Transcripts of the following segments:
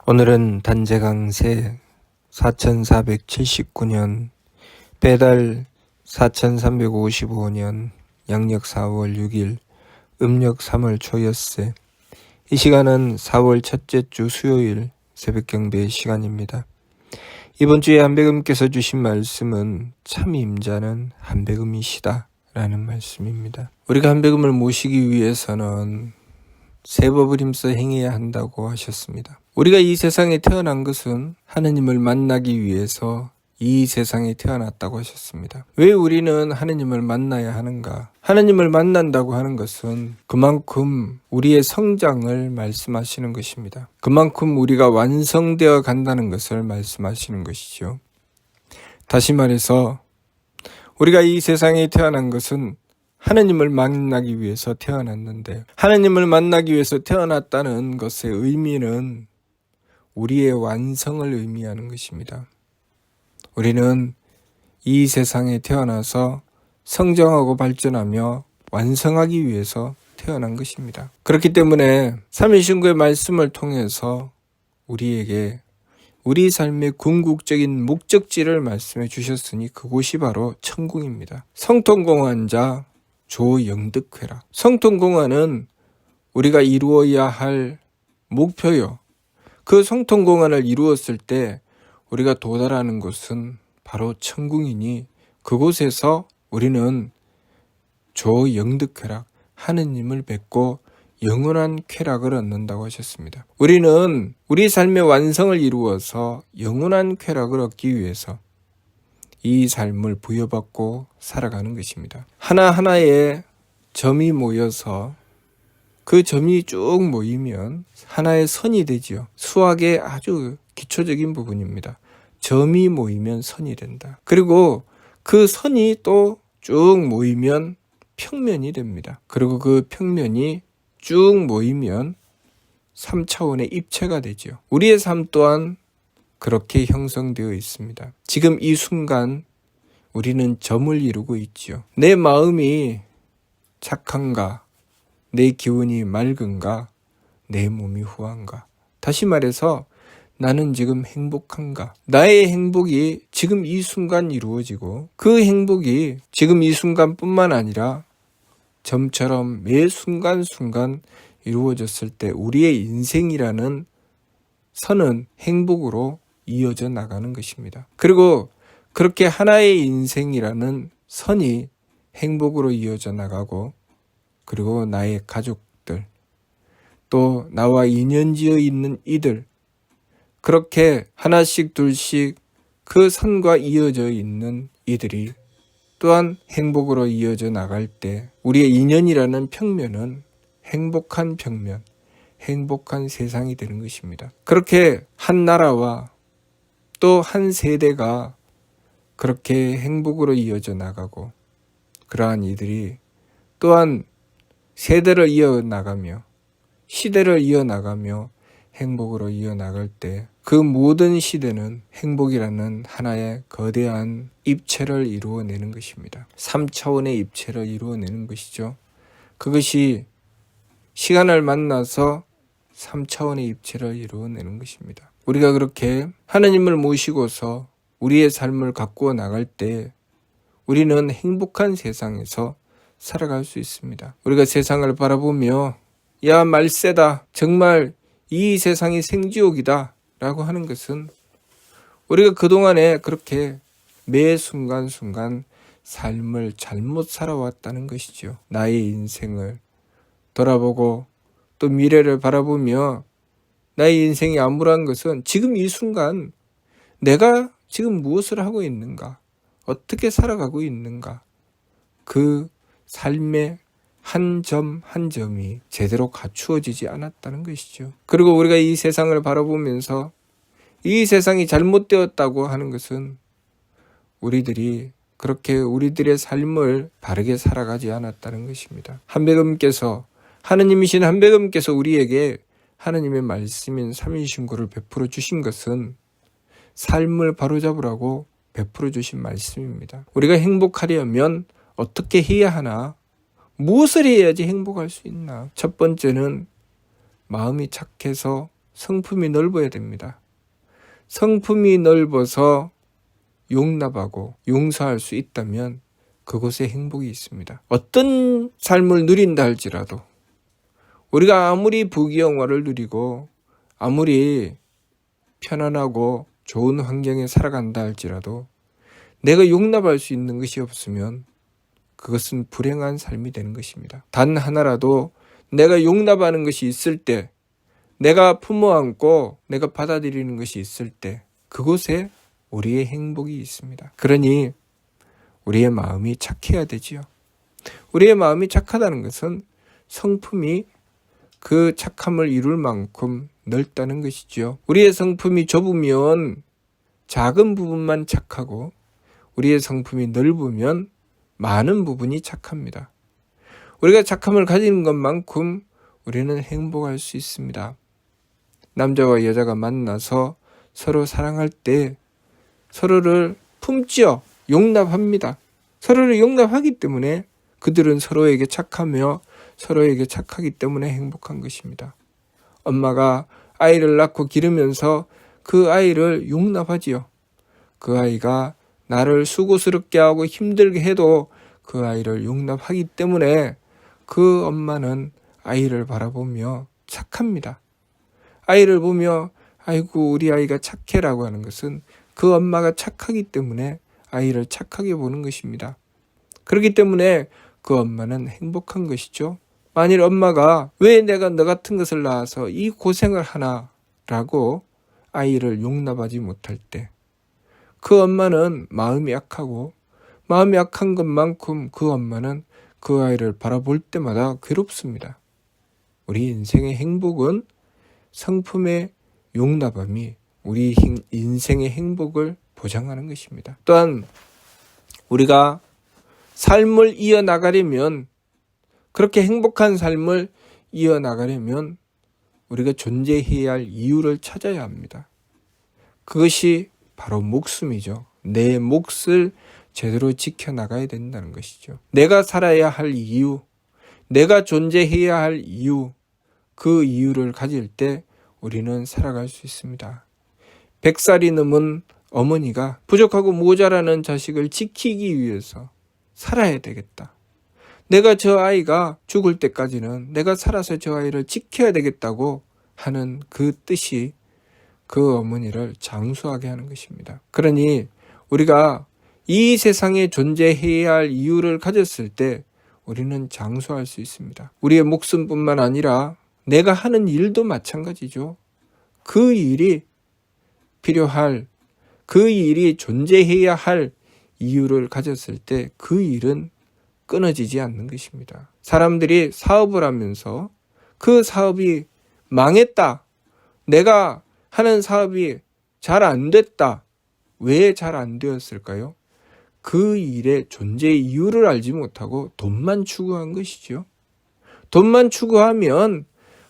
오늘은 단재강세 4479년 배달 4355년 양력 4월 6일 음력 3월 초엿새. 이 시간은 4월 첫째 주 수요일 새벽 경배 시간입니다. 이번 주에 한백음께서 주신 말씀은 참 임자는 한백음이시다 라는 말씀입니다. 우리가 한백음을 모시기 위해서는 세 법을 힘써 행해야 한다고 하셨습니다. 우리가 이 세상에 태어난 것은 하느님을 만나기 위해서 이 세상에 태어났다고 하셨습니다. 왜 우리는 하느님을 만나야 하는가? 하느님을 만난다고 하는 것은 그만큼 우리의 성장을 말씀하시는 것입니다. 그만큼 우리가 완성되어 간다는 것을 말씀하시는 것이죠. 다시 말해서 우리가 이 세상에 태어난 것은 하느님을 만나기 위해서 태어났는데, 하느님을 만나기 위해서 태어났다는 것의 의미는 우리의 완성을 의미하는 것입니다. 우리는 이 세상에 태어나서 성장하고 발전하며 완성하기 위해서 태어난 것입니다. 그렇기 때문에 삼위신구의 말씀을 통해서 우리에게 우리 삶의 궁극적인 목적지를 말씀해 주셨으니 그곳이 바로 천궁입니다. 성통공환자 조영득회라. 성통공환은 우리가 이루어야 할 목표요. 그 성통공환을 이루었을 때 우리가 도달하는 곳은 바로 천궁이니 그곳에서 우리는 조영득회락, 하느님을 뵙고 영원한 쾌락을 얻는다고 하셨습니다. 우리는 우리 삶의 완성을 이루어서 영원한 쾌락을 얻기 위해서 이 삶을 부여받고 살아가는 것입니다. 하나하나의 점이 모여서 그 점이 쭉 모이면 하나의 선이 되지요. 수학의 아주 기초적인 부분입니다. 점이 모이면 선이 된다. 그리고 그 선이 또 쭉 모이면 평면이 됩니다. 그리고 그 평면이 쭉 모이면 3차원의 입체가 되지요. 우리의 삶 또한 그렇게 형성되어 있습니다. 지금 이 순간 우리는 점을 이루고 있지요. 내 마음이 착한가? 내 기운이 맑은가? 내 몸이 후한가? 다시 말해서 나는 지금 행복한가? 나의 행복이 지금 이 순간 이루어지고 그 행복이 지금 이 순간뿐만 아니라 점처럼 매 순간순간 이루어졌을 때 우리의 인생이라는 선은 행복으로 이어져 나가는 것입니다. 그리고 그렇게 하나의 인생이라는 선이 행복으로 이어져 나가고, 그리고 나의 가족들, 또 나와 인연지어 있는 이들, 그렇게 하나씩 둘씩 그 선과 이어져 있는 이들이 또한 행복으로 이어져 나갈 때 우리의 인연이라는 평면은 행복한 평면, 행복한 세상이 되는 것입니다. 그렇게 한 나라와 또 한 세대가 그렇게 행복으로 이어져 나가고, 그러한 이들이 또한 세대를 이어나가며 시대를 이어나가며 행복으로 이어나갈 때 그 모든 시대는 행복이라는 하나의 거대한 입체를 이루어내는 것입니다. 3차원의 입체를 이루어내는 것이죠. 그것이 시간을 만나서 3차원의 입체를 이루어내는 것입니다. 우리가 그렇게 하나님을 모시고서 우리의 삶을 가꾸어 나갈 때 우리는 행복한 세상에서 살아갈 수 있습니다. 우리가 세상을 바라보며 야 말세다, 정말 이 세상이 생지옥이다 라고 하는 것은 우리가 그동안에 그렇게 매 순간순간 삶을 잘못 살아왔다는 것이죠. 나의 인생을 돌아보고 또 미래를 바라보며 나의 인생이 암울한 것은 지금 이 순간 내가 지금 무엇을 하고 있는가, 어떻게 살아가고 있는가, 그 삶의 한 점 한 점이 제대로 갖추어지지 않았다는 것이죠. 그리고 우리가 이 세상을 바라보면서 이 세상이 잘못되었다고 하는 것은 우리들이 그렇게 우리들의 삶을 바르게 살아가지 않았다는 것입니다. 한백음께서, 하느님이신 한백음께서 우리에게 하느님의 말씀인 삼위신구를 베풀어 주신 것은 삶을 바로잡으라고 베풀어 주신 말씀입니다. 우리가 행복하려면 어떻게 해야 하나? 무엇을 해야지 행복할 수 있나? 첫 번째는 마음이 착해서 성품이 넓어야 됩니다. 성품이 넓어서 용납하고 용서할 수 있다면 그곳에 행복이 있습니다. 어떤 삶을 누린다 할지라도 우리가 아무리 부귀영화를 누리고 아무리 편안하고 좋은 환경에 살아간다 할지라도 내가 용납할 수 있는 것이 없으면 그것은 불행한 삶이 되는 것입니다. 단 하나라도 내가 용납하는 것이 있을 때, 내가 품어안고 내가 받아들이는 것이 있을 때 그곳에 우리의 행복이 있습니다. 그러니 우리의 마음이 착해야 되지요. 우리의 마음이 착하다는 것은 성품이 그 착함을 이룰 만큼 넓다는 것이죠. 우리의 성품이 좁으면 작은 부분만 착하고 우리의 성품이 넓으면 많은 부분이 착합니다. 우리가 착함을 가지는 것만큼 우리는 행복할 수 있습니다. 남자와 여자가 만나서 서로 사랑할 때 서로를 품지요. 용납합니다. 서로를 용납하기 때문에 그들은 서로에게 착하며 서로에게 착하기 때문에 행복한 것입니다. 엄마가 아이를 낳고 기르면서 그 아이를 용납하지요. 그 아이가 나를 수고스럽게 하고 힘들게 해도 그 아이를 용납하기 때문에 그 엄마는 아이를 바라보며 착합니다. 아이를 보며 아이고 우리 아이가 착해라고 하는 것은 그 엄마가 착하기 때문에 아이를 착하게 보는 것입니다. 그렇기 때문에 그 엄마는 행복한 것이죠. 만일 엄마가 왜 내가 너 같은 것을 낳아서 이 고생을 하나 라고 아이를 용납하지 못할 때 그 엄마는 마음이 약하고 마음이 약한 것만큼 그 엄마는 그 아이를 바라볼 때마다 괴롭습니다. 우리 인생의 행복은 성품의 용납함이 우리 인생의 행복을 보장하는 것입니다. 또한 우리가 삶을 이어나가려면 그렇게 행복한 삶을 이어나가려면 우리가 존재해야 할 이유를 찾아야 합니다. 그것이 바로 목숨이죠. 내 몫을 제대로 지켜나가야 된다는 것이죠. 내가 살아야 할 이유, 내가 존재해야 할 이유, 그 이유를 가질 때 우리는 살아갈 수 있습니다. 100살이 넘은 어머니가 부족하고 모자라는 자식을 지키기 위해서 살아야 되겠다. 내가 저 아이가 죽을 때까지는 내가 살아서 저 아이를 지켜야 되겠다고 하는 그 뜻이 그 어머니를 장수하게 하는 것입니다. 그러니 우리가 이 세상에 존재해야 할 이유를 가졌을 때 우리는 장수할 수 있습니다. 우리의 목숨뿐만 아니라 내가 하는 일도 마찬가지죠. 그 일이 필요할, 그 일이 존재해야 할 이유를 가졌을 때 그 일은 끊어지지 않는 것입니다. 사람들이 사업을 하면서 그 사업이 망했다. 내가 하는 사업이 잘 안 됐다. 왜 잘 안 되었을까요? 그 일의 존재 이유를 알지 못하고 돈만 추구한 것이죠. 돈만 추구하면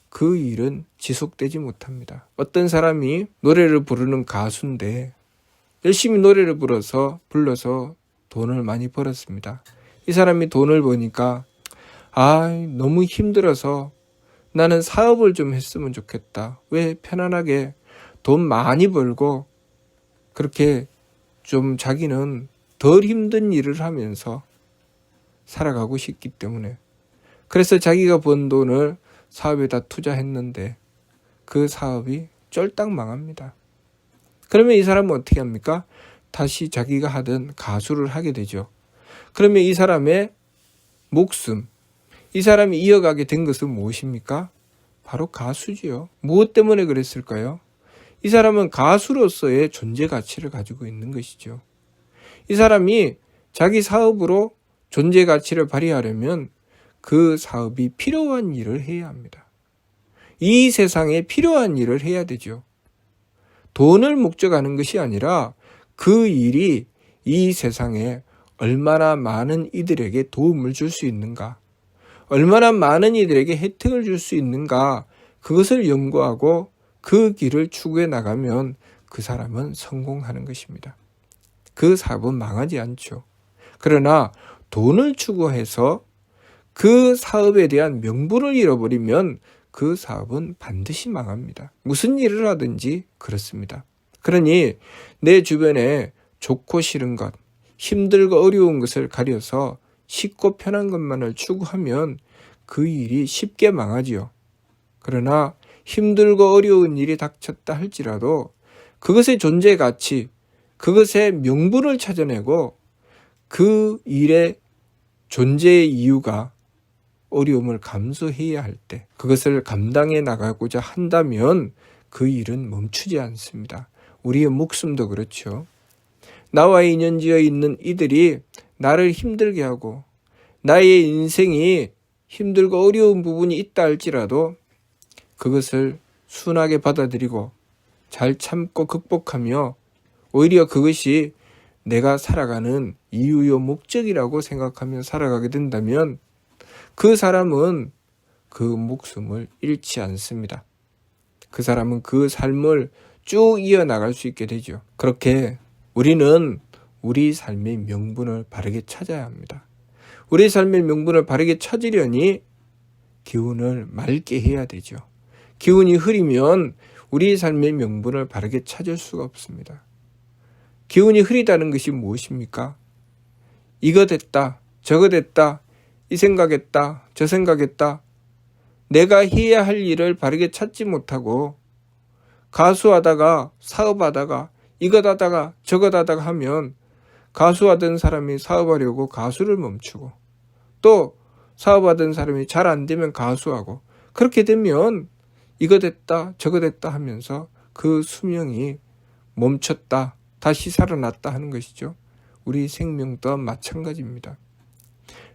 그 일은 지속되지 못합니다. 어떤 사람이 노래를 부르는 가수인데 열심히 노래를 불러서 돈을 많이 벌었습니다. 이 사람이 돈을 버니까 너무 힘들어서 나는 사업을 좀 했으면 좋겠다. 왜 편안하게 돈 많이 벌고 그렇게 좀 자기는 덜 힘든 일을 하면서 살아가고 싶기 때문에 그래서 자기가 번 돈을 사업에다 투자했는데 그 사업이 쫄딱 망합니다. 그러면 이 사람은 어떻게 합니까? 다시 자기가 하던 가수를 하게 되죠. 그러면 이 사람의 목숨, 이 사람이 이어가게 된 것은 무엇입니까? 바로 가수지요. 무엇 때문에 그랬을까요? 이 사람은 가수로서의 존재 가치를 가지고 있는 것이죠. 이 사람이 자기 사업으로 존재 가치를 발휘하려면 그 사업이 필요한 일을 해야 합니다. 이 세상에 필요한 일을 해야 되죠. 돈을 목적하는 것이 아니라 그 일이 이 세상에 얼마나 많은 이들에게 도움을 줄 수 있는가, 얼마나 많은 이들에게 혜택을 줄 수 있는가, 그것을 연구하고 그 길을 추구해 나가면 그 사람은 성공하는 것입니다. 그 사업은 망하지 않죠. 그러나 돈을 추구해서 그 사업에 대한 명분을 잃어버리면 그 사업은 반드시 망합니다. 무슨 일을 하든지 그렇습니다. 그러니 내 주변에 좋고 싫은 것, 힘들고 어려운 것을 가려서 쉽고 편한 것만을 추구하면 그 일이 쉽게 망하지요. 그러나 힘들고 어려운 일이 닥쳤다 할지라도 그것의 존재 가치, 그것의 명분을 찾아내고 그 일의 존재의 이유가 어려움을 감수해야 할 때 그것을 감당해 나가고자 한다면 그 일은 멈추지 않습니다. 우리의 목숨도 그렇죠. 나와 인연지어 있는 이들이 나를 힘들게 하고 나의 인생이 힘들고 어려운 부분이 있다 할지라도 그것을 순하게 받아들이고 잘 참고 극복하며 오히려 그것이 내가 살아가는 이유요 목적이라고 생각하며 살아가게 된다면 그 사람은 그 목숨을 잃지 않습니다. 그 사람은 그 삶을 쭉 이어나갈 수 있게 되죠. 그렇게 우리는 우리 삶의 명분을 바르게 찾아야 합니다. 우리 삶의 명분을 바르게 찾으려니 기운을 맑게 해야 되죠. 기운이 흐리면 우리 삶의 명분을 바르게 찾을 수가 없습니다. 기운이 흐리다는 것이 무엇입니까? 이거 됐다, 저거 됐다, 이 생각했다, 저 생각했다. 내가 해야 할 일을 바르게 찾지 못하고 가수하다가 사업하다가 이것 하다가 저것 하다가 하면 가수하던 사람이 사업하려고 가수를 멈추고 또 사업하던 사람이 잘 안 되면 가수하고 그렇게 되면 이거 됐다 저거 됐다 하면서 그 수명이 멈췄다 다시 살아났다 하는 것이죠. 우리 생명 또한 마찬가지입니다.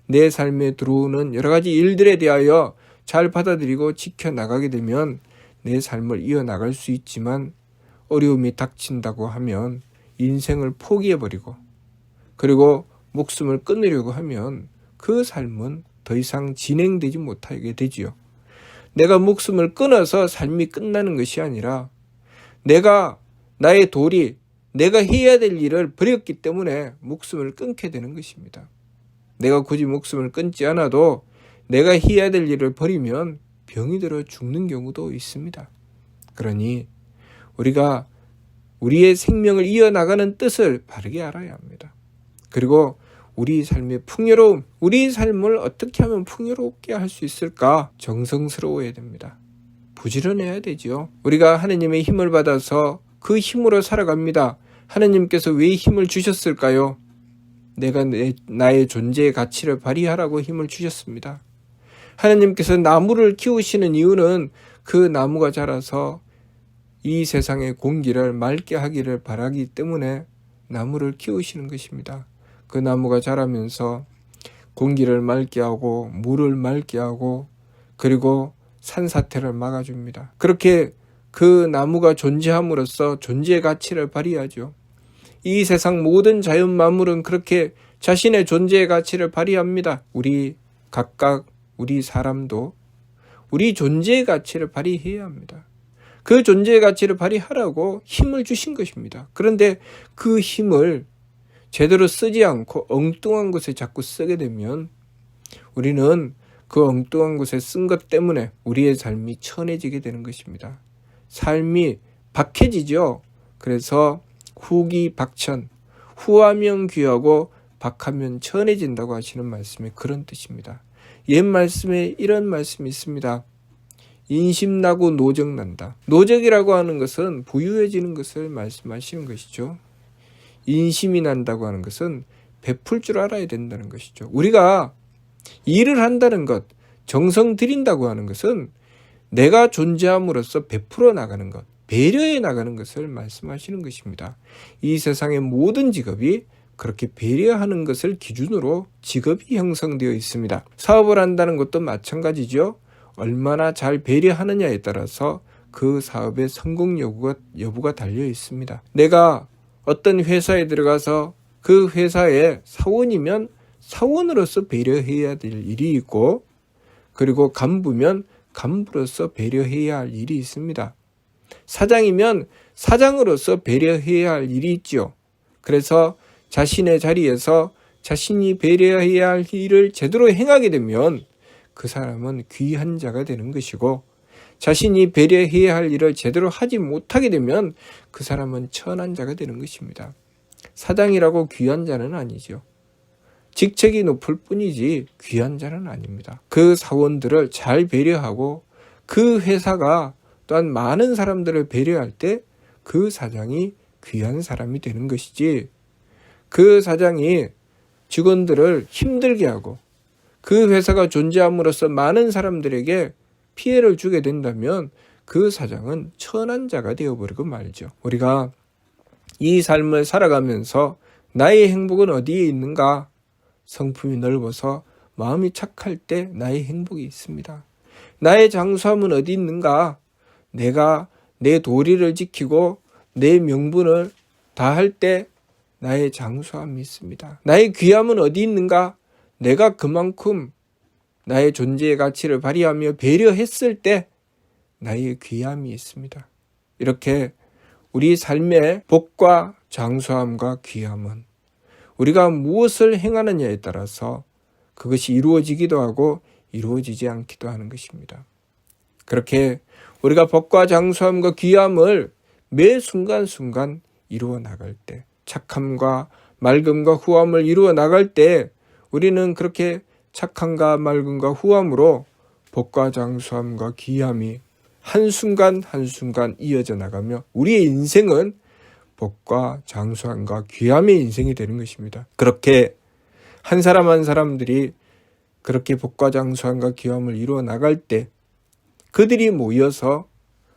내 삶에 들어오는 여러 가지 일들에 대하여 잘 받아들이고 지켜나가게 되면 내 삶을 이어나갈 수 있지만 어려움이 닥친다고 하면 인생을 포기해버리고 그리고 목숨을 끊으려고 하면 그 삶은 더 이상 진행되지 못하게 되지요. 내가 목숨을 끊어서 삶이 끝나는 것이 아니라 내가 나의 도리, 내가 해야 될 일을 버렸기 때문에 목숨을 끊게 되는 것입니다. 내가 굳이 목숨을 끊지 않아도 내가 해야 될 일을 버리면 병이 들어 죽는 경우도 있습니다. 그러니 우리가 우리의 생명을 이어나가는 뜻을 바르게 알아야 합니다. 그리고 우리 삶의 풍요로움, 우리 삶을 어떻게 하면 풍요롭게 할 수 있을까 정성스러워야 됩니다. 부지런해야 되지요. 우리가 하느님의 힘을 받아서 그 힘으로 살아갑니다. 하느님께서 왜 힘을 주셨을까요? 내가 나의 존재의 가치를 발휘하라고 힘을 주셨습니다. 하느님께서 나무를 키우시는 이유는 그 나무가 자라서 이 세상의 공기를 맑게 하기를 바라기 때문에 나무를 키우시는 것입니다. 그 나무가 자라면서 공기를 맑게 하고 물을 맑게 하고 그리고 산사태를 막아줍니다. 그렇게 그 나무가 존재함으로써 존재의 가치를 발휘하죠. 이 세상 모든 자연 만물은 그렇게 자신의 존재의 가치를 발휘합니다. 우리 각각 우리 사람도 우리 존재의 가치를 발휘해야 합니다. 그 존재의 가치를 발휘하라고 힘을 주신 것입니다. 그런데 그 힘을 제대로 쓰지 않고 엉뚱한 곳에 자꾸 쓰게 되면 우리는 그 엉뚱한 곳에 쓴 것 때문에 우리의 삶이 천해지게 되는 것입니다. 삶이 박해지죠. 그래서 후기박천, 후하면 귀하고 박하면 천해진다고 하시는 말씀이 그런 뜻입니다. 옛 말씀에 이런 말씀이 있습니다. 인심나고 노적난다. 노적이라고 하는 것은 부유해지는 것을 말씀하시는 것이죠. 인심이 난다고 하는 것은 베풀 줄 알아야 된다는 것이죠. 우리가 일을 한다는 것, 정성 들인다고 하는 것은 내가 존재함으로써 베풀어 나가는 것, 배려해 나가는 것을 말씀하시는 것입니다. 이 세상의 모든 직업이 그렇게 배려하는 것을 기준으로 직업이 형성되어 있습니다. 사업을 한다는 것도 마찬가지죠. 얼마나 잘 배려하느냐에 따라서 그 사업의 성공 여부가 달려 있습니다. 내가 어떤 회사에 들어가서 그 회사의 사원이면 사원으로서 배려해야 될 일이 있고 그리고 간부면 간부로서 배려해야 할 일이 있습니다. 사장이면 사장으로서 배려해야 할 일이 있죠. 그래서 자신의 자리에서 자신이 배려해야 할 일을 제대로 행하게 되면 그 사람은 귀한 자가 되는 것이고 자신이 배려해야 할 일을 제대로 하지 못하게 되면 그 사람은 천한 자가 되는 것입니다. 사장이라고 귀한 자는 아니죠. 직책이 높을 뿐이지 귀한 자는 아닙니다. 그 사원들을 잘 배려하고 그 회사가 또한 많은 사람들을 배려할 때 그 사장이 귀한 사람이 되는 것이지, 그 사장이 직원들을 힘들게 하고 그 회사가 존재함으로써 많은 사람들에게 피해를 주게 된다면 그 사장은 천한 자가 되어버리고 말죠. 우리가 이 삶을 살아가면서 나의 행복은 어디에 있는가? 성품이 넓어서 마음이 착할 때 나의 행복이 있습니다. 나의 장수함은 어디 있는가? 내가 내 도리를 지키고 내 명분을 다할 때 나의 장수함이 있습니다. 나의 귀함은 어디 있는가? 내가 그만큼 나의 존재의 가치를 발휘하며 배려했을 때 나의 귀함이 있습니다. 이렇게 우리 삶의 복과 장수함과 귀함은 우리가 무엇을 행하느냐에 따라서 그것이 이루어지기도 하고 이루어지지 않기도 하는 것입니다. 그렇게 우리가 복과 장수함과 귀함을 매 순간순간 이루어 나갈 때, 착함과 맑음과 후함을 이루어 나갈 때 우리는 그렇게 착함과 맑음과 후함으로 복과 장수함과 귀함이 한순간 한순간 이어져 나가며 우리의 인생은 복과 장수함과 귀함의 인생이 되는 것입니다. 그렇게 한 사람 한 사람들이 그렇게 복과 장수함과 귀함을 이루어 나갈 때 그들이 모여서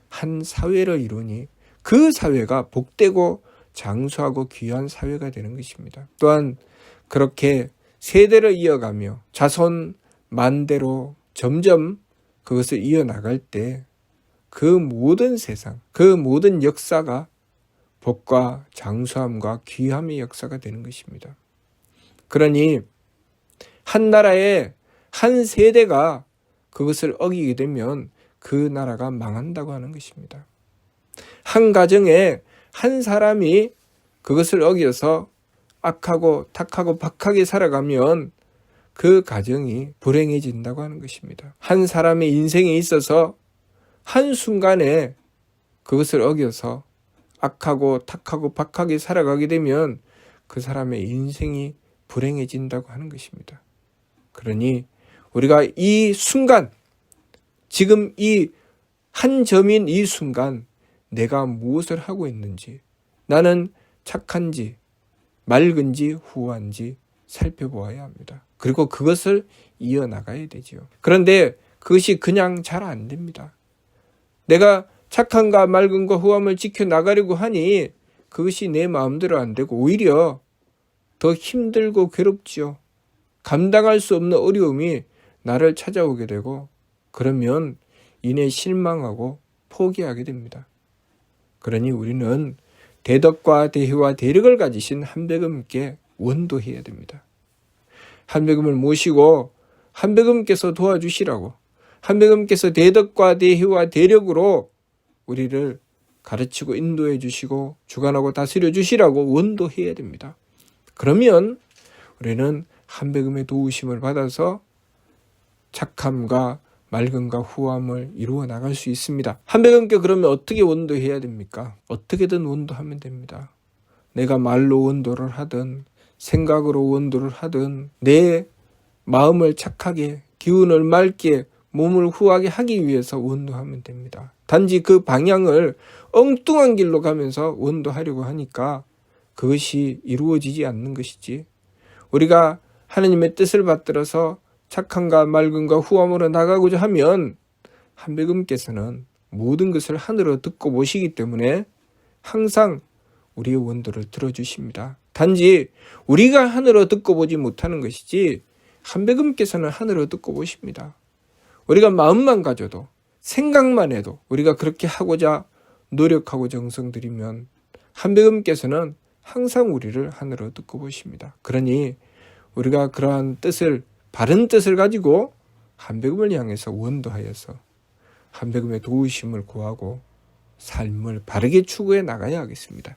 한 사회를 이루니 그 사회가 복되고 장수하고 귀한 사회가 되는 것입니다. 또한 그렇게 세대를 이어가며 자손 만대로 점점 그것을 이어나갈 때 그 모든 세상, 그 모든 역사가 복과 장수함과 귀함의 역사가 되는 것입니다. 그러니 한 나라의 한 세대가 그것을 어기게 되면 그 나라가 망한다고 하는 것입니다. 한 가정에 한 사람이 그것을 어겨서 악하고 탁하고 박하게 살아가면 그 가정이 불행해진다고 하는 것입니다. 한 사람의 인생에 있어서 한순간에 그것을 어겨서 악하고 탁하고 박하게 살아가게 되면 그 사람의 인생이 불행해진다고 하는 것입니다. 그러니 우리가 이 순간, 지금 이 한 점인 이 순간 내가 무엇을 하고 있는지, 나는 착한지 맑은지 후한지 살펴보아야 합니다. 그리고 그것을 이어나가야 되지요. 그런데 그것이 그냥 잘 안 됩니다. 내가 착함과 맑음과 후함을 지켜나가려고 하니 그것이 내 마음대로 안 되고 오히려 더 힘들고 괴롭지요. 감당할 수 없는 어려움이 나를 찾아오게 되고 그러면 이내 실망하고 포기하게 됩니다. 그러니 우리는 대덕과 대희와 대력을 가지신 한백음께 원도해야 됩니다. 한백음을 모시고 한백음께서 도와주시라고, 한백음께서 대덕과 대희와 대력으로 우리를 가르치고 인도해 주시고 주관하고 다스려 주시라고 원도해야 됩니다. 그러면 우리는 한백음의 도우심을 받아서 착함과 맑음과 후함을 이루어 나갈 수 있습니다. 한백음께 그러면 어떻게 원도해야 됩니까? 어떻게든 원도하면 됩니다. 내가 말로 원도를 하든 생각으로 원도를 하든 내 마음을 착하게, 기운을 맑게, 몸을 후하게 하기 위해서 원도하면 됩니다. 단지 그 방향을 엉뚱한 길로 가면서 원도하려고 하니까 그것이 이루어지지 않는 것이지, 우리가 하나님의 뜻을 받들어서 착함과 맑음과 후함으로 나가고자 하면 한백음께서는 모든 것을 하늘로 듣고 보시기 때문에 항상 우리의 원도를 들어주십니다. 단지 우리가 하늘로 듣고 보지 못하는 것이지 한백음께서는 하늘로 듣고 보십니다. 우리가 마음만 가져도, 생각만 해도 우리가 그렇게 하고자 노력하고 정성 들이면 한백음께서는 항상 우리를 하늘로 듣고 보십니다. 그러니 우리가 그러한 뜻을, 바른 뜻을 가지고 한백음을 향해서 원도하여서 한백음의 도우심을 구하고 삶을 바르게 추구해 나가야 하겠습니다.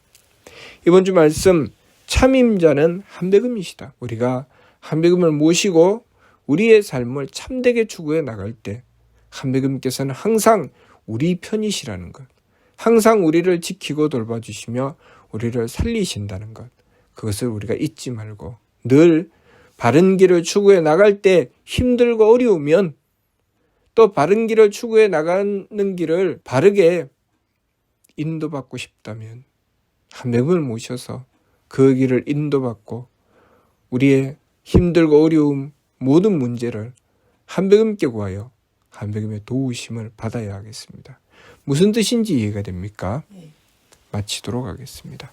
이번 주 말씀, 참임자는 한백음이시다. 우리가 한백음을 모시고 우리의 삶을 참되게 추구해 나갈 때 한백음께서는 항상 우리 편이시라는 것, 항상 우리를 지키고 돌봐주시며 우리를 살리신다는 것, 그것을 우리가 잊지 말고 늘 바른 길을 추구해 나갈 때 힘들고 어려우면 또 바른 길을 추구해 나가는 길을 바르게 인도받고 싶다면 한 명을 모셔서 그 길을 인도받고 우리의 힘들고 어려움 모든 문제를 한백음께 구하여 한백음의 도우심을 받아야 하겠습니다. 무슨 뜻인지 이해가 됩니까? 마치도록 하겠습니다.